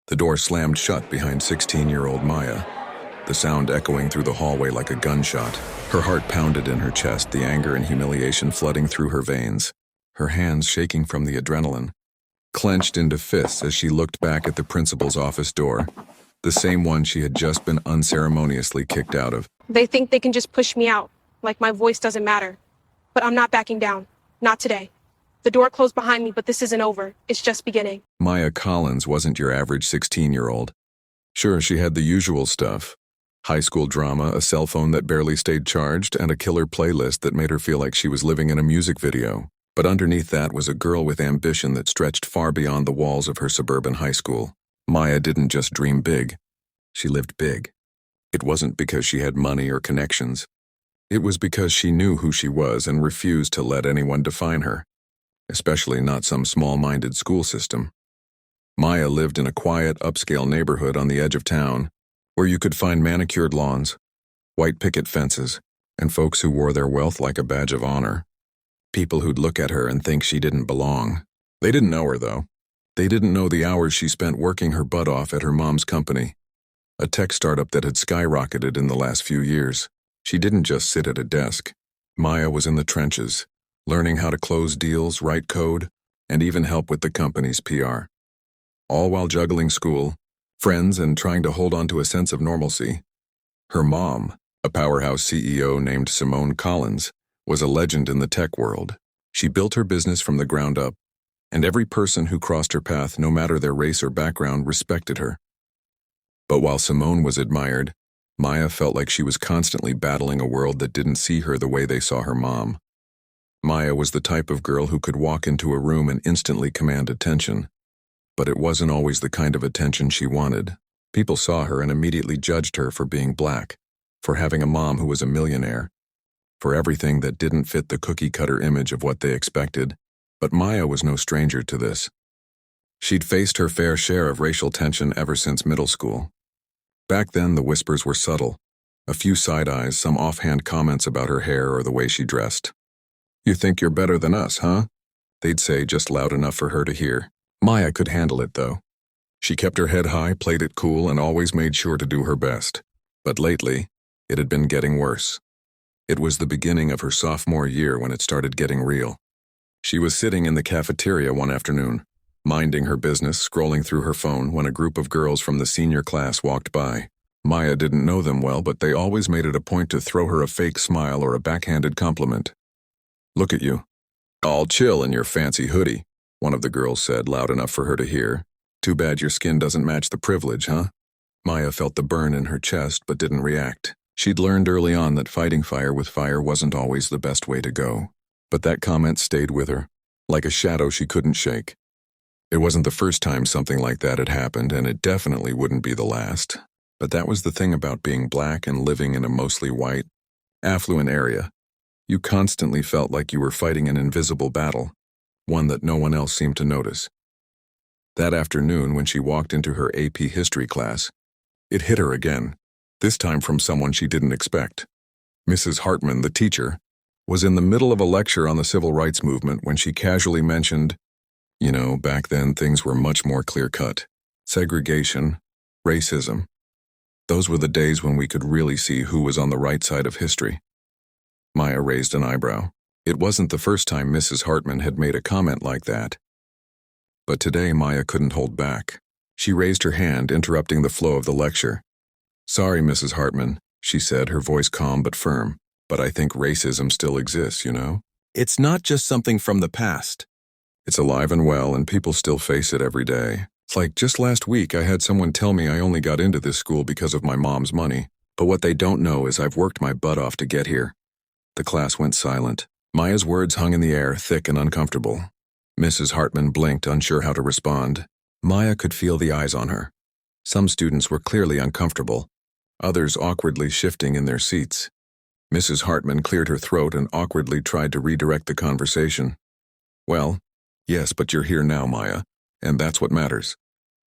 The door slammed shut behind 16-year-old Maya, the sound echoing through the hallway like a gunshot. Her heart pounded in her chest, the anger and humiliation flooding through her veins, her hands shaking from the adrenaline, clenched into fists as she looked back at the principal's office door, the same one she had just been unceremoniously kicked out of. They think they can just push me out, like my voice doesn't matter. But I'm not backing down. Not today. The door closed behind me, but this isn't over. It's just beginning. Maya Collins wasn't your average 16-year-old. Sure, she had the usual stuff. High school drama, a cell phone that barely stayed charged, and a killer playlist that made her feel like she was living in a music video. But underneath that was a girl with ambition that stretched far beyond the walls of her suburban high school. Maya didn't just dream big. She lived big. It wasn't because she had money or connections. It was because she knew who she was and refused to let anyone define her, especially not some small-minded school system. Maya lived in a quiet, upscale neighborhood on the edge of town, where you could find manicured lawns, white picket fences, and folks who wore their wealth like a badge of honor. People who'd look at her and think she didn't belong. They didn't know her, though. They didn't know the hours she spent working her butt off at her mom's company, a tech startup that had skyrocketed in the last few years. She didn't just sit at a desk. Maya was in the trenches, learning how to close deals, write code, and even help with the company's PR. All while juggling school, friends, and trying to hold on to a sense of normalcy. Her mom, a powerhouse CEO named Simone Collins, was a legend in the tech world. She built her business from the ground up, and every person who crossed her path, no matter their race or background, respected her. But while Simone was admired, Maya felt like she was constantly battling a world that didn't see her the way they saw her mom. Maya was the type of girl who could walk into a room and instantly command attention. But it wasn't always the kind of attention she wanted. People saw her and immediately judged her for being black, for having a mom who was a millionaire, for everything that didn't fit the cookie-cutter image of what they expected. But Maya was no stranger to this. She'd faced her fair share of racial tension ever since middle school. Back then, the whispers were subtle. A few side eyes, some offhand comments about her hair or the way she dressed. "You think you're better than us, huh?" they'd say, just loud enough for her to hear. Maya could handle it, though. She kept her head high, played it cool, and always made sure to do her best. But lately, it had been getting worse. It was the beginning of her sophomore year when it started getting real. She was sitting in the cafeteria one afternoon, minding her business, scrolling through her phone, when a group of girls from the senior class walked by. Maya didn't know them well, but they always made it a point to throw her a fake smile or a backhanded compliment. "Look at you. All chill in your fancy hoodie," one of the girls said, loud enough for her to hear. "Too bad your skin doesn't match the privilege, huh?" Maya felt the burn in her chest but didn't react. She'd learned early on that fighting fire with fire wasn't always the best way to go. But that comment stayed with her, like a shadow she couldn't shake. It wasn't the first time something like that had happened, and it definitely wouldn't be the last. But that was the thing about being black and living in a mostly white, affluent area. You constantly felt like you were fighting an invisible battle, one that no one else seemed to notice. That afternoon, when she walked into her AP history class, it hit her again, this time from someone she didn't expect. Mrs. Hartman, the teacher, was in the middle of a lecture on the civil rights movement when she casually mentioned, back then things were much more clear-cut. Segregation, racism. Those were the days when we could really see who was on the right side of history. Maya raised an eyebrow. It wasn't the first time Mrs. Hartman had made a comment like that. But today Maya couldn't hold back. She raised her hand, interrupting the flow of the lecture. "Sorry, Mrs. Hartman," she said, her voice calm but firm, "but I think racism still exists, It's not just something from the past. It's alive and well, and people still face it every day. It's like just last week I had someone tell me I only got into this school because of my mom's money. But what they don't know is I've worked my butt off to get here." The class went silent. Maya's words hung in the air, thick and uncomfortable. Mrs. Hartman blinked, unsure how to respond. Maya could feel the eyes on her. Some students were clearly uncomfortable, others awkwardly shifting in their seats. Mrs. Hartman cleared her throat and awkwardly tried to redirect the conversation. "Well, yes, but you're here now, Maya, and that's what matters."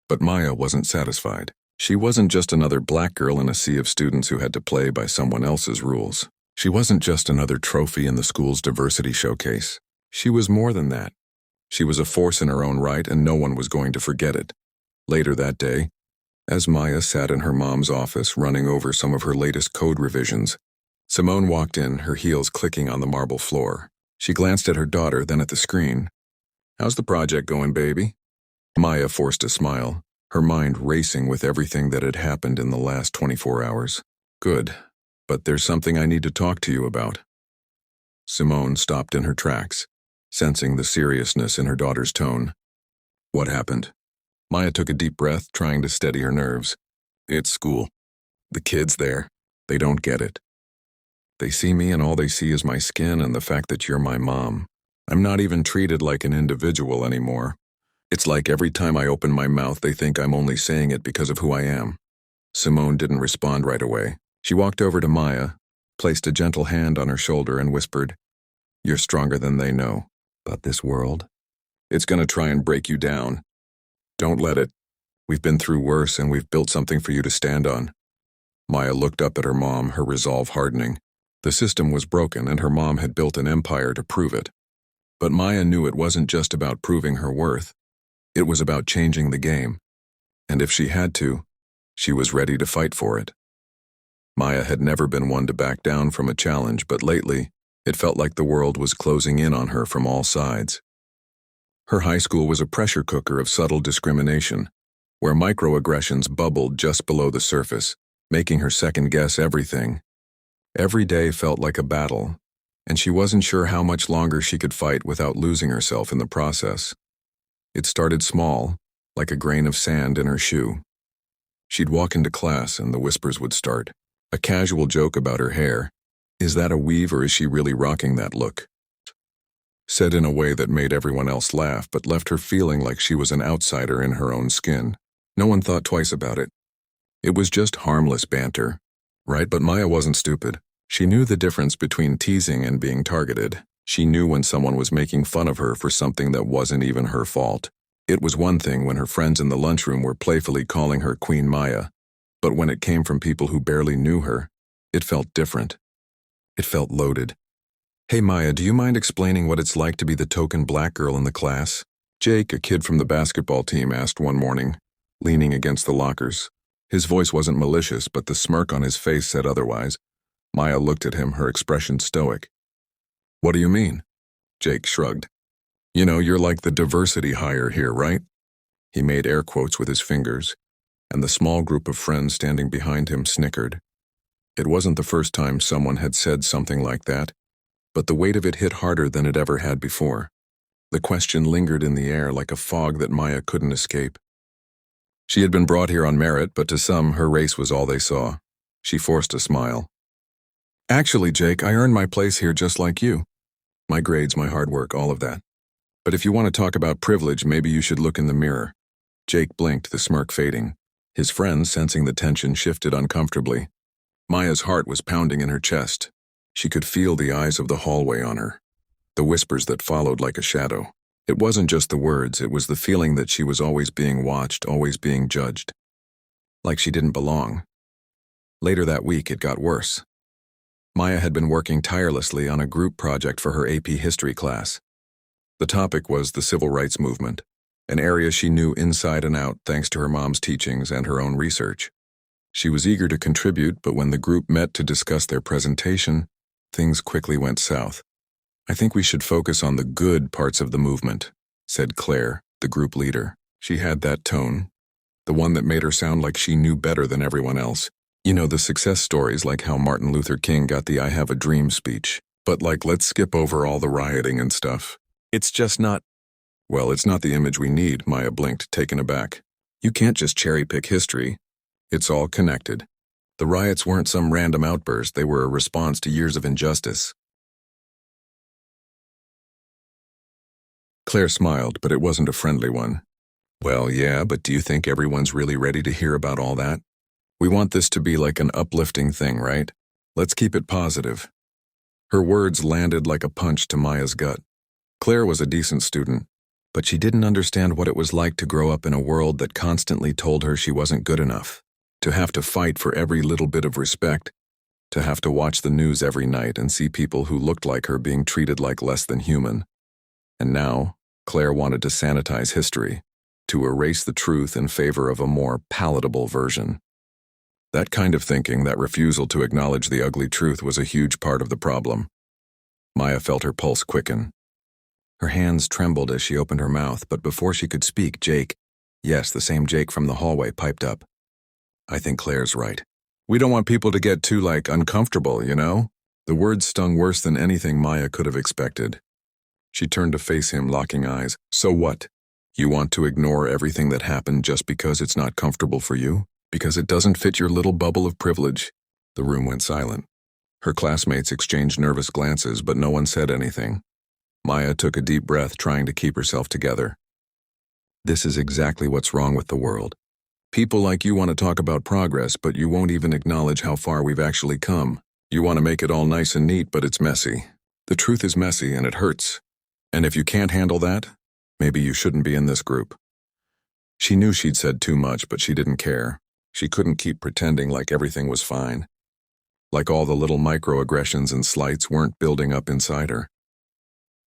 But Maya wasn't satisfied. She wasn't just another black girl in a sea of students who had to play by someone else's rules. She wasn't just another trophy in the school's diversity showcase. She was more than that. She was a force in her own right, and no one was going to forget it. Later that day, as Maya sat in her mom's office running over some of her latest code revisions, Simone walked in, her heels clicking on the marble floor. She glanced at her daughter, then at the screen. "How's the project going, baby?" Maya forced a smile, her mind racing with everything that had happened in the last 24 hours. "Good, but there's something I need to talk to you about." Simone stopped in her tracks, sensing the seriousness in her daughter's tone. "What happened?" Maya took a deep breath, trying to steady her nerves. "It's school. The kids there, they don't get it. They see me and all they see is my skin and the fact that you're my mom. I'm not even treated like an individual anymore. It's like every time I open my mouth they think I'm only saying it because of who I am." Simone didn't respond right away. She walked over to Maya, placed a gentle hand on her shoulder and whispered, "You're stronger than they know. But this world, it's gonna try and break you down. Don't let it. We've been through worse and we've built something for you to stand on." Maya looked up at her mom, her resolve hardening. The system was broken and her mom had built an empire to prove it. But Maya knew it wasn't just about proving her worth. It was about changing the game. And if she had to, she was ready to fight for it. Maya had never been one to back down from a challenge, but lately, it felt like the world was closing in on her from all sides. Her high school was a pressure cooker of subtle discrimination, where microaggressions bubbled just below the surface, making her second-guess everything. Every day felt like a battle, and she wasn't sure how much longer she could fight without losing herself in the process. It started small, like a grain of sand in her shoe. She'd walk into class and the whispers would start. A casual joke about her hair. "Is that a weave or is she really rocking that look?" Said in a way that made everyone else laugh but left her feeling like she was an outsider in her own skin. No one thought twice about it. It was just harmless banter, right? But Maya wasn't stupid. She knew the difference between teasing and being targeted. She knew when someone was making fun of her for something that wasn't even her fault. It was one thing when her friends in the lunchroom were playfully calling her Queen Maya, but when it came from people who barely knew her, it felt different. It felt loaded. "Hey Maya, do you mind explaining what it's like to be the token black girl in the class?" Jake, a kid from the basketball team, asked one morning, leaning against the lockers. His voice wasn't malicious, but the smirk on his face said otherwise. Maya looked at him, her expression stoic. "What do you mean?" Jake shrugged. "You know, you're like the diversity hire here, right?" He made air quotes with his fingers, and the small group of friends standing behind him snickered. It wasn't the first time someone had said something like that, but the weight of it hit harder than it ever had before. The question lingered in the air like a fog that Maya couldn't escape. She had been brought here on merit, but to some, her race was all they saw. She forced a smile. "Actually, Jake, I earned my place here just like you. My grades, my hard work, all of that. But if you want to talk about privilege, maybe you should look in the mirror." Jake blinked, the smirk fading. His friends, sensing the tension, shifted uncomfortably. Maya's heart was pounding in her chest. She could feel the eyes of the hallway on her, the whispers that followed like a shadow. It wasn't just the words, it was the feeling that she was always being watched, always being judged. Like she didn't belong. Later that week, it got worse. Maya had been working tirelessly on a group project for her AP history class. The topic was the civil rights movement, an area she knew inside and out thanks to her mom's teachings and her own research. She was eager to contribute, but when the group met to discuss their presentation, things quickly went south. "I think we should focus on the good parts of the movement," said Claire, the group leader. She had that tone, the one that made her sound like she knew better than everyone else. You know, the success stories like how Martin Luther King got the "I have a dream" speech. But like, let's skip over all the rioting and stuff. It's just not... Well, it's not the image we need, Maya blinked, taken aback. You can't just cherry-pick history. It's all connected. The riots weren't some random outburst, they were a response to years of injustice. Claire smiled, but it wasn't a friendly one. Well, yeah, but do you think everyone's really ready to hear about all that? We want this to be like an uplifting thing, right? Let's keep it positive. Her words landed like a punch to Maya's gut. Claire was a decent student, but she didn't understand what it was like to grow up in a world that constantly told her she wasn't good enough, to have to fight for every little bit of respect, to have to watch the news every night and see people who looked like her being treated like less than human. And now, Claire wanted to sanitize history, to erase the truth in favor of a more palatable version. That kind of thinking, that refusal to acknowledge the ugly truth, was a huge part of the problem. Maya felt her pulse quicken. Her hands trembled as she opened her mouth, but before she could speak, Jake, yes, the same Jake from the hallway, piped up. "I think Claire's right. We don't want people to get too, uncomfortable, you know?" The words stung worse than anything Maya could have expected. She turned to face him, locking eyes. "So what? You want to ignore everything that happened just because it's not comfortable for you? Because it doesn't fit your little bubble of privilege?" The room went silent. Her classmates exchanged nervous glances, but no one said anything. Maya took a deep breath, trying to keep herself together. This is exactly what's wrong with the world. People like you want to talk about progress, but you won't even acknowledge how far we've actually come. You want to make it all nice and neat, but it's messy. The truth is messy, and it hurts. And if you can't handle that, maybe you shouldn't be in this group. She knew she'd said too much, but she didn't care. She couldn't keep pretending like everything was fine. Like all the little microaggressions and slights weren't building up inside her.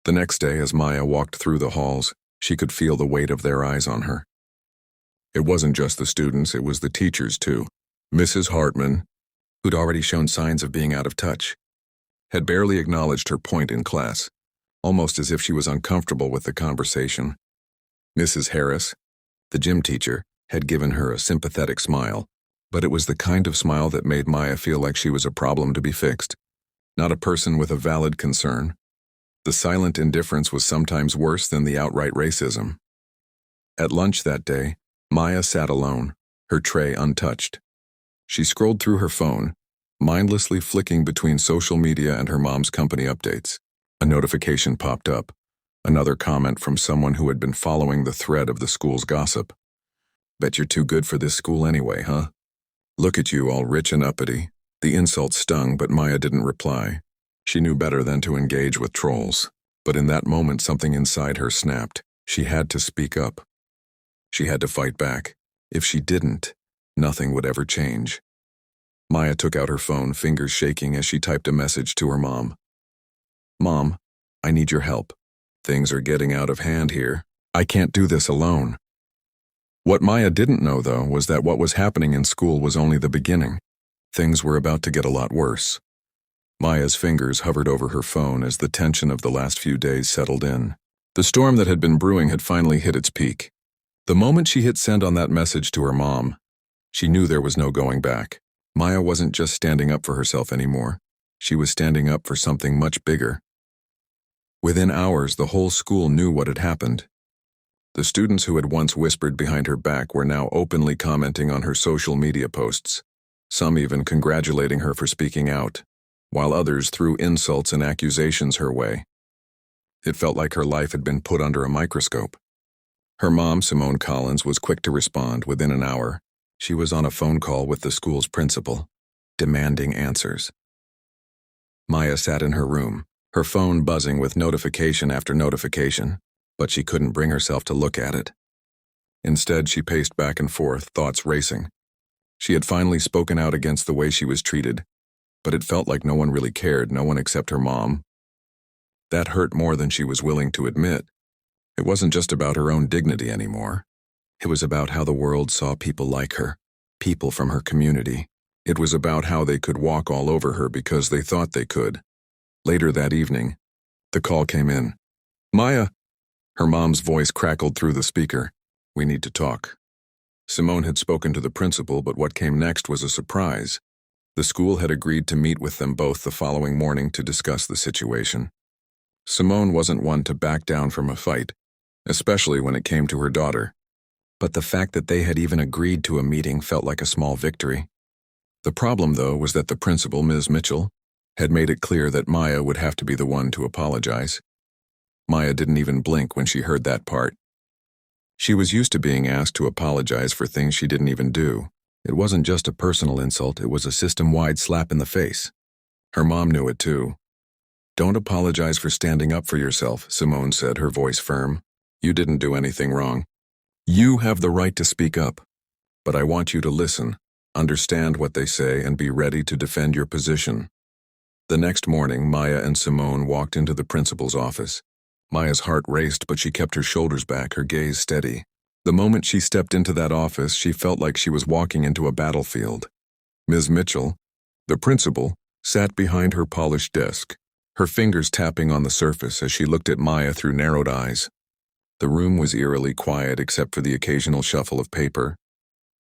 The next day, as Maya walked through the halls, she could feel the weight of their eyes on her. It wasn't just the students, it was the teachers too. Mrs. Hartman, who'd already shown signs of being out of touch, had barely acknowledged her point in class, almost as if she was uncomfortable with the conversation. Mrs. Harris, the gym teacher, had given her a sympathetic smile, but it was the kind of smile that made Maya feel like she was a problem to be fixed, not a person with a valid concern. The silent indifference was sometimes worse than the outright racism. At lunch that day, Maya sat alone, her tray untouched. She scrolled through her phone, mindlessly flicking between social media and her mom's company updates. A notification popped up, another comment from someone who had been following the thread of the school's gossip. "Bet you're too good for this school anyway, huh? Look at you, all rich and uppity." The insult stung, but Maya didn't reply. She knew better than to engage with trolls. But in that moment, something inside her snapped. She had to speak up. She had to fight back. If she didn't, nothing would ever change. Maya took out her phone, fingers shaking as she typed a message to her mom. "Mom, I need your help. Things are getting out of hand here. I can't do this alone." What Maya didn't know, though, was that what was happening in school was only the beginning. Things were about to get a lot worse. Maya's fingers hovered over her phone as the tension of the last few days settled in. The storm that had been brewing had finally hit its peak. The moment she hit send on that message to her mom, she knew there was no going back. Maya wasn't just standing up for herself anymore. She was standing up for something much bigger. Within hours, the whole school knew what had happened. The students who had once whispered behind her back were now openly commenting on her social media posts, some even congratulating her for speaking out, while others threw insults and accusations her way. It felt like her life had been put under a microscope. Her mom, Simone Collins, was quick to respond. Within an hour, she was on a phone call with the school's principal, demanding answers. Maya sat in her room, her phone buzzing with notification after notification, but she couldn't bring herself to look at it. Instead, she paced back and forth, thoughts racing. She had finally spoken out against the way she was treated, but it felt like no one really cared, no one except her mom. That hurt more than she was willing to admit. It wasn't just about her own dignity anymore. It was about how the world saw people like her, people from her community. It was about how they could walk all over her because they thought they could. Later that evening, the call came in. "Maya!" Her mom's voice crackled through the speaker. "We need to talk." Simone had spoken to the principal, but what came next was a surprise. The school had agreed to meet with them both the following morning to discuss the situation. Simone wasn't one to back down from a fight, especially when it came to her daughter. But the fact that they had even agreed to a meeting felt like a small victory. The problem, though, was that the principal, Ms. Mitchell, had made it clear that Maya would have to be the one to apologize. Maya didn't even blink when she heard that part. She was used to being asked to apologize for things she didn't even do. It wasn't just a personal insult, it was a system-wide slap in the face. Her mom knew it too. "Don't apologize for standing up for yourself," Simone said, her voice firm. "You didn't do anything wrong. You have the right to speak up. But I want you to listen, understand what they say, and be ready to defend your position." The next morning, Maya and Simone walked into the principal's office. Maya's heart raced, but she kept her shoulders back, her gaze steady. The moment she stepped into that office, she felt like she was walking into a battlefield. Ms. Mitchell, the principal, sat behind her polished desk, her fingers tapping on the surface as she looked at Maya through narrowed eyes. The room was eerily quiet except for the occasional shuffle of paper.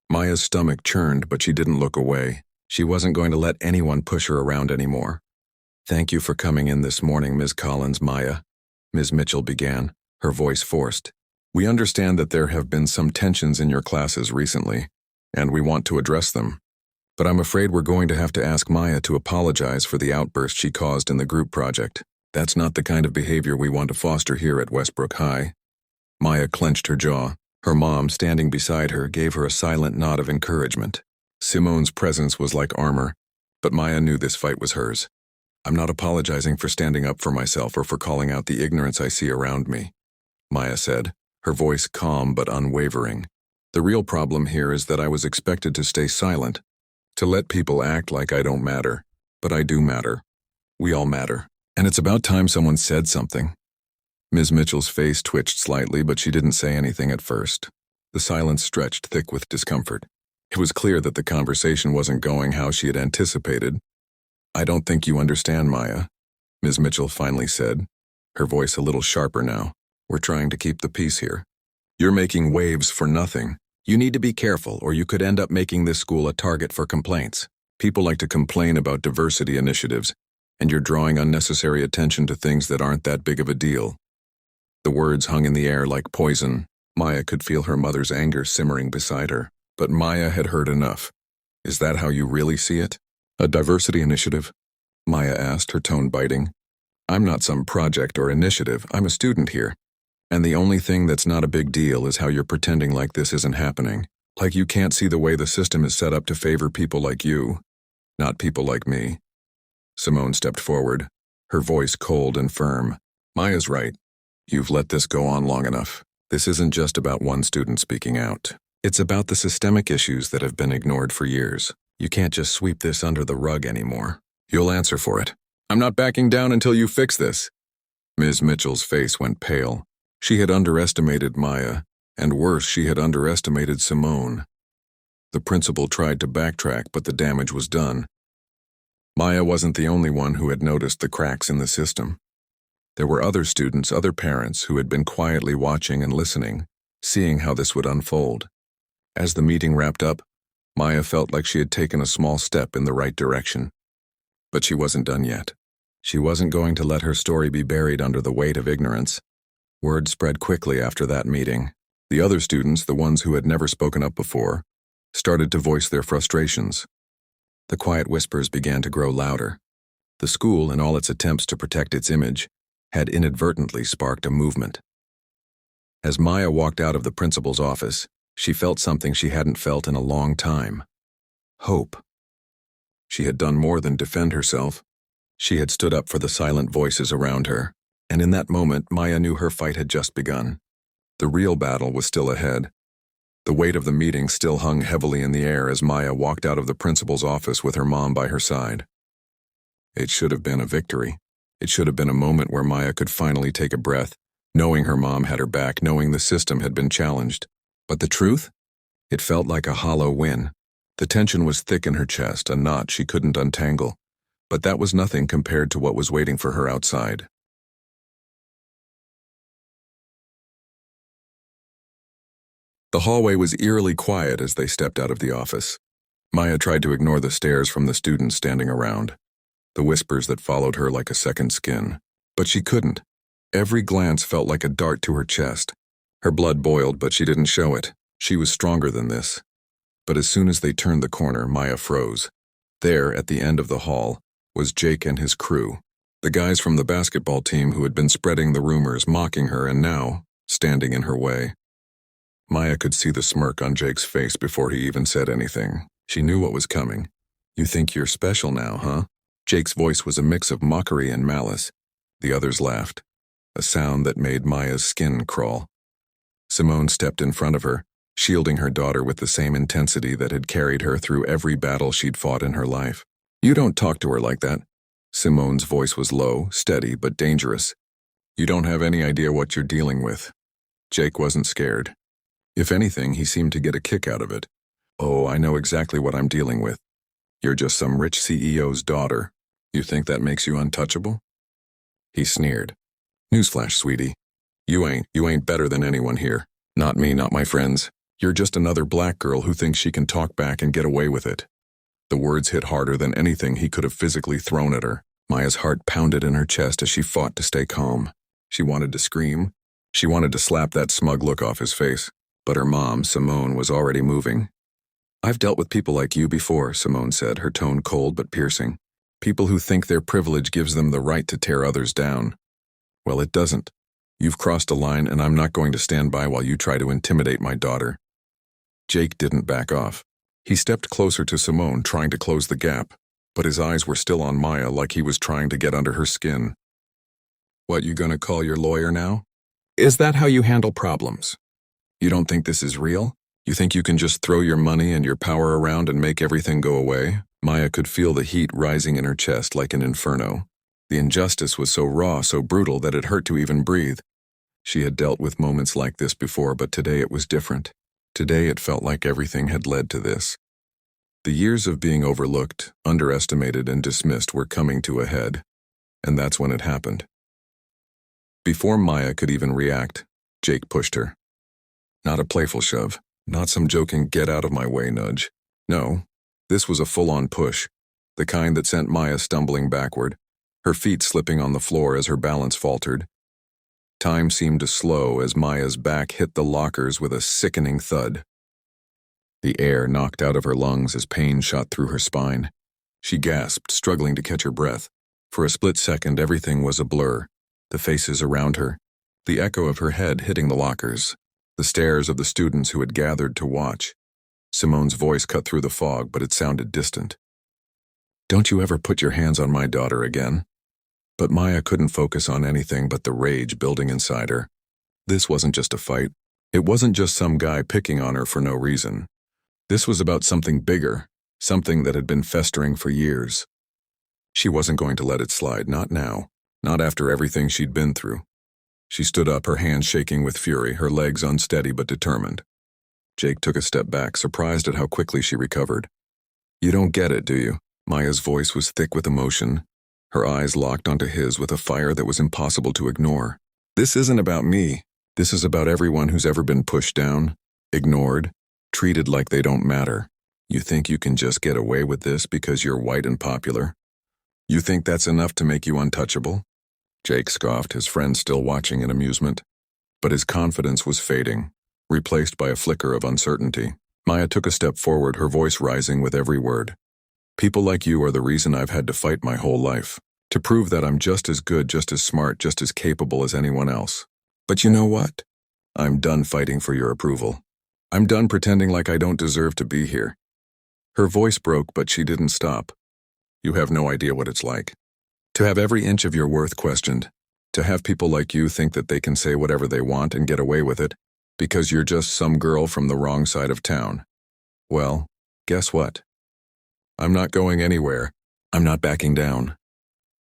Maya's stomach churned, but she didn't look away. She wasn't going to let anyone push her around anymore. "Thank you for coming in this morning, Ms. Collins, Maya," Ms. Mitchell began, her voice forced. "We understand that there have been some tensions in your classes recently, and we want to address them. But I'm afraid we're going to have to ask Maya to apologize for the outburst she caused in the group project. That's not the kind of behavior we want to foster here at Westbrook High." Maya clenched her jaw. Her mom, standing beside her, gave her a silent nod of encouragement. Simone's presence was like armor, but Maya knew this fight was hers. "I'm not apologizing for standing up for myself or for calling out the ignorance I see around me," Maya said, her voice calm but unwavering. "The real problem here is that I was expected to stay silent, to let people act like I don't matter. But I do matter. We all matter. And it's about time someone said something." Ms. Mitchell's face twitched slightly, but she didn't say anything at first. The silence stretched thick with discomfort. It was clear that the conversation wasn't going how she had anticipated. "I don't think you understand, Maya," Ms. Mitchell finally said, her voice a little sharper now. "We're trying to keep the peace here. You're making waves for nothing. You need to be careful, or you could end up making this school a target for complaints. People like to complain about diversity initiatives, and you're drawing unnecessary attention to things that aren't that big of a deal." The words hung in the air like poison. Maya could feel her mother's anger simmering beside her. But Maya had heard enough. "Is that how you really see it? A diversity initiative?" Maya asked, her tone biting. "I'm not some project or initiative. I'm a student here. And the only thing that's not a big deal is how you're pretending like this isn't happening. Like you can't see the way the system is set up to favor people like you, not people like me." Simone stepped forward, her voice cold and firm. "Maya's right. You've let this go on long enough. This isn't just about one student speaking out. It's about the systemic issues that have been ignored for years. You can't just sweep this under the rug anymore. You'll answer for it. I'm not backing down until you fix this." Ms. Mitchell's face went pale. She had underestimated Maya, and worse, she had underestimated Simone. The principal tried to backtrack, but the damage was done. Maya wasn't the only one who had noticed the cracks in the system. There were other students, other parents, who had been quietly watching and listening, seeing how this would unfold. As the meeting wrapped up, Maya felt like she had taken a small step in the right direction. But she wasn't done yet. She wasn't going to let her story be buried under the weight of ignorance. Word spread quickly after that meeting. The other students, the ones who had never spoken up before, started to voice their frustrations. The quiet whispers began to grow louder. The school, in all its attempts to protect its image, had inadvertently sparked a movement. As Maya walked out of the principal's office, she felt something she hadn't felt in a long time. Hope. She had done more than defend herself. She had stood up for the silent voices around her, and in that moment, Maya knew her fight had just begun. The real battle was still ahead. The weight of the meeting still hung heavily in the air as Maya walked out of the principal's office with her mom by her side. It should have been a victory. It should have been a moment where Maya could finally take a breath, knowing her mom had her back, knowing the system had been challenged. But the truth? It felt like a hollow win. The tension was thick in her chest, a knot she couldn't untangle. But that was nothing compared to what was waiting for her outside. The hallway was eerily quiet as they stepped out of the office. Maya tried to ignore the stares from the students standing around, the whispers that followed her like a second skin. But she couldn't. Every glance felt like a dart to her chest. Her blood boiled, but she didn't show it. She was stronger than this. But as soon as they turned the corner, Maya froze. There, at the end of the hall, was Jake and his crew, the guys from the basketball team who had been spreading the rumors, mocking her, and now standing in her way. Maya could see the smirk on Jake's face before he even said anything. She knew what was coming. "You think you're special now, huh?" Jake's voice was a mix of mockery and malice. The others laughed, a sound that made Maya's skin crawl. Simone stepped in front of her, shielding her daughter with the same intensity that had carried her through every battle she'd fought in her life. "You don't talk to her like that." Simone's voice was low, steady, but dangerous. "You don't have any idea what you're dealing with." Jake wasn't scared. If anything, he seemed to get a kick out of it. "Oh, I know exactly what I'm dealing with. You're just some rich CEO's daughter. You think that makes you untouchable?" He sneered. "Newsflash, sweetie. You ain't better than anyone here. Not me, not my friends. You're just another black girl who thinks she can talk back and get away with it." The words hit harder than anything he could have physically thrown at her. Maya's heart pounded in her chest as she fought to stay calm. She wanted to scream. She wanted to slap that smug look off his face. But her mom, Simone, was already moving. "I've dealt with people like you before," Simone said, her tone cold but piercing. "People who think their privilege gives them the right to tear others down. Well, it doesn't. You've crossed a line, and I'm not going to stand by while you try to intimidate my daughter." Jake didn't back off. He stepped closer to Simone, trying to close the gap, but his eyes were still on Maya, like he was trying to get under her skin. "What, you gonna call your lawyer now? Is that how you handle problems? You don't think this is real? You think you can just throw your money and your power around and make everything go away?" Maya could feel the heat rising in her chest like an inferno. The injustice was so raw, so brutal, that it hurt to even breathe. She had dealt with moments like this before, but today it was different. Today it felt like everything had led to this. The years of being overlooked, underestimated, and dismissed were coming to a head, and that's when it happened. Before Maya could even react, Jake pushed her. Not a playful shove, not some joking get-out-of-my-way nudge. No, this was a full-on push, the kind that sent Maya stumbling backward, her feet slipping on the floor as her balance faltered. Time seemed to slow as Maya's back hit the lockers with a sickening thud. The air knocked out of her lungs as pain shot through her spine. She gasped, struggling to catch her breath. For a split second, everything was a blur. The faces around her, the echo of her head hitting the lockers, the stares of the students who had gathered to watch. Simone's voice cut through the fog, but it sounded distant. "Don't you ever put your hands on my daughter again." But Maya couldn't focus on anything but the rage building inside her. This wasn't just a fight. It wasn't just some guy picking on her for no reason. This was about something bigger, something that had been festering for years. She wasn't going to let it slide, not now, not after everything she'd been through. She stood up, her hands shaking with fury, her legs unsteady but determined. Jake took a step back, surprised at how quickly she recovered. "You don't get it, do you?" Maya's voice was thick with emotion. Her eyes locked onto his with a fire that was impossible to ignore. "This isn't about me. This is about everyone who's ever been pushed down, ignored, treated like they don't matter. You think you can just get away with this because you're white and popular? You think that's enough to make you untouchable?" Jake scoffed, his friend still watching in amusement. But his confidence was fading, replaced by a flicker of uncertainty. Maya took a step forward, her voice rising with every word. "People like you are the reason I've had to fight my whole life, to prove that I'm just as good, just as smart, just as capable as anyone else. But you know what? I'm done fighting for your approval. I'm done pretending like I don't deserve to be here." Her voice broke, but she didn't stop. "You have no idea what it's like. To have every inch of your worth questioned. To have people like you think that they can say whatever they want and get away with it, because you're just some girl from the wrong side of town. Well, guess what? I'm not going anywhere. I'm not backing down."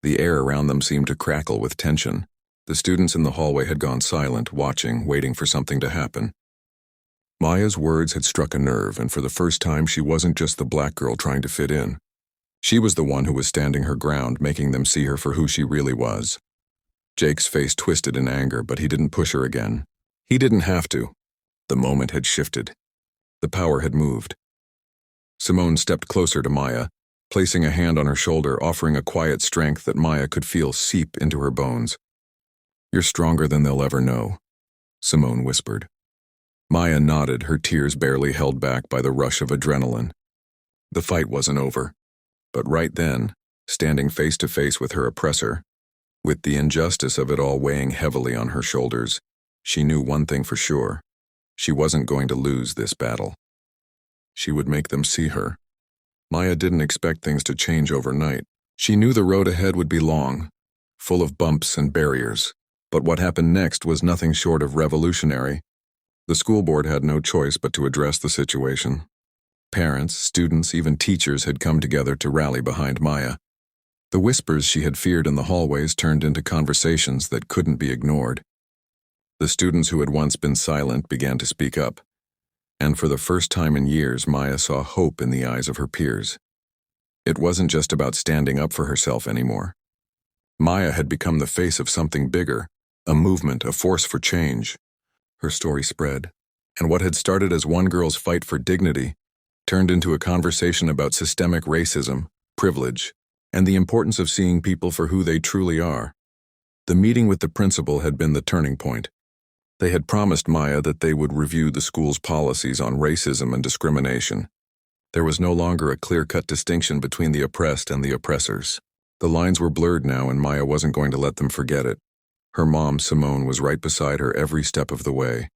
The air around them seemed to crackle with tension. The students in the hallway had gone silent, watching, waiting for something to happen. Maya's words had struck a nerve, and for the first time she wasn't just the black girl trying to fit in. She was the one who was standing her ground, making them see her for who she really was. Jake's face twisted in anger, but he didn't push her again. He didn't have to. The moment had shifted. The power had moved. Simone stepped closer to Maya, placing a hand on her shoulder, offering a quiet strength that Maya could feel seep into her bones. "You're stronger than they'll ever know," Simone whispered. Maya nodded, her tears barely held back by the rush of adrenaline. The fight wasn't over. But right then, standing face to face with her oppressor, with the injustice of it all weighing heavily on her shoulders, she knew one thing for sure. She wasn't going to lose this battle. She would make them see her. Maya didn't expect things to change overnight. She knew the road ahead would be long, full of bumps and barriers. But what happened next was nothing short of revolutionary. The school board had no choice but to address the situation. Parents, students, even teachers had come together to rally behind Maya. The whispers she had feared in the hallways turned into conversations that couldn't be ignored. The students who had once been silent began to speak up, And for the first time in years, Maya saw hope in the eyes of her peers. It wasn't just about standing up for herself anymore. Maya had become the face of something bigger, a movement, a force for change. Her story spread, and what had started as one girl's fight for dignity turned into a conversation about systemic racism, privilege, and the importance of seeing people for who they truly are. The meeting with the principal had been the turning point. They had promised Maya that they would review the school's policies on racism and discrimination. There was no longer a clear-cut distinction between the oppressed and the oppressors. The lines were blurred now, and Maya wasn't going to let them forget it. Her mom, Simone, was right beside her every step of the way.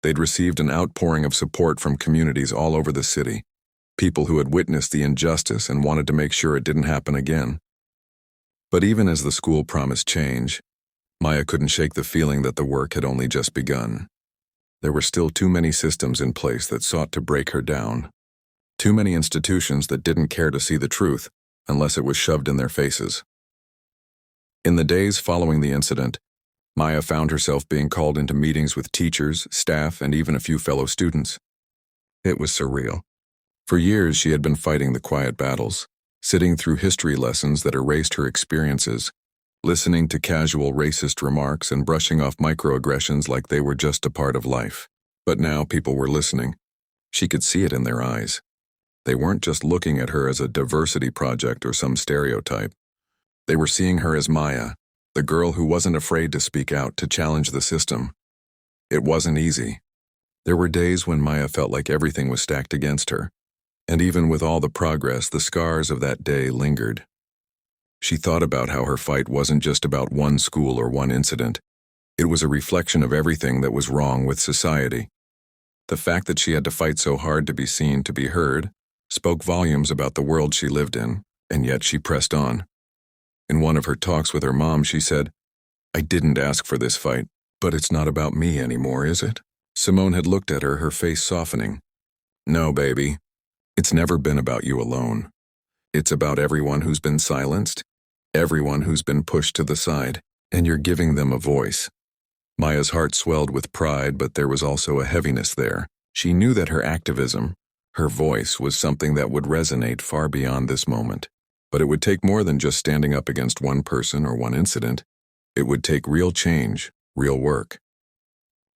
They'd received an outpouring of support from communities all over the city, people who had witnessed the injustice and wanted to make sure it didn't happen again. But even as the school promised change, Maya couldn't shake the feeling that the work had only just begun. There were still too many systems in place that sought to break her down. Too many institutions that didn't care to see the truth unless it was shoved in their faces. In the days following the incident, Maya found herself being called into meetings with teachers, staff, and even a few fellow students. It was surreal. For years, she had been fighting the quiet battles, sitting through history lessons that erased her experiences, listening to casual racist remarks and brushing off microaggressions like they were just a part of life. But now people were listening. She could see it in their eyes. They weren't just looking at her as a diversity project or some stereotype. They were seeing her as Maya, the girl who wasn't afraid to speak out, to challenge the system. It wasn't easy. There were days when Maya felt like everything was stacked against her. And even with all the progress, the scars of that day lingered. She thought about how her fight wasn't just about one school or one incident. It was a reflection of everything that was wrong with society. The fact that she had to fight so hard to be seen, to be heard, spoke volumes about the world she lived in, and yet she pressed on. In one of her talks with her mom, she said, "I didn't ask for this fight, but it's not about me anymore, is it?" Simone had looked at her, her face softening. "No, baby. It's never been about you alone. It's about everyone who's been silenced, everyone who's been pushed to the side, and you're giving them a voice." Maya's heart swelled with pride, but there was also a heaviness there. She knew that her activism, her voice, was something that would resonate far beyond this moment. But it would take more than just standing up against one person or one incident. It would take real change, real work.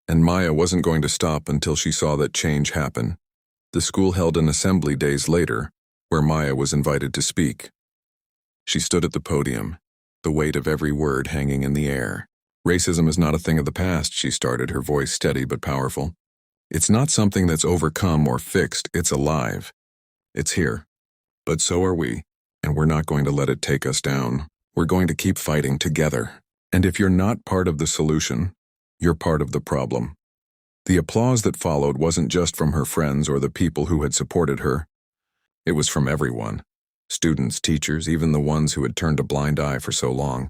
And Maya wasn't going to stop until she saw that change happen. The school held an assembly days later, where Maya was invited to speak. She stood at the podium, the weight of every word hanging in the air. "Racism is not a thing of the past," she started, her voice steady but powerful. "It's not something that's overcome or fixed, it's alive. It's here. But so are we, and we're not going to let it take us down. We're going to keep fighting together. And if you're not part of the solution, you're part of the problem." The applause that followed wasn't just from her friends or the people who had supported her. It was from everyone. Students, teachers, even the ones who had turned a blind eye for so long.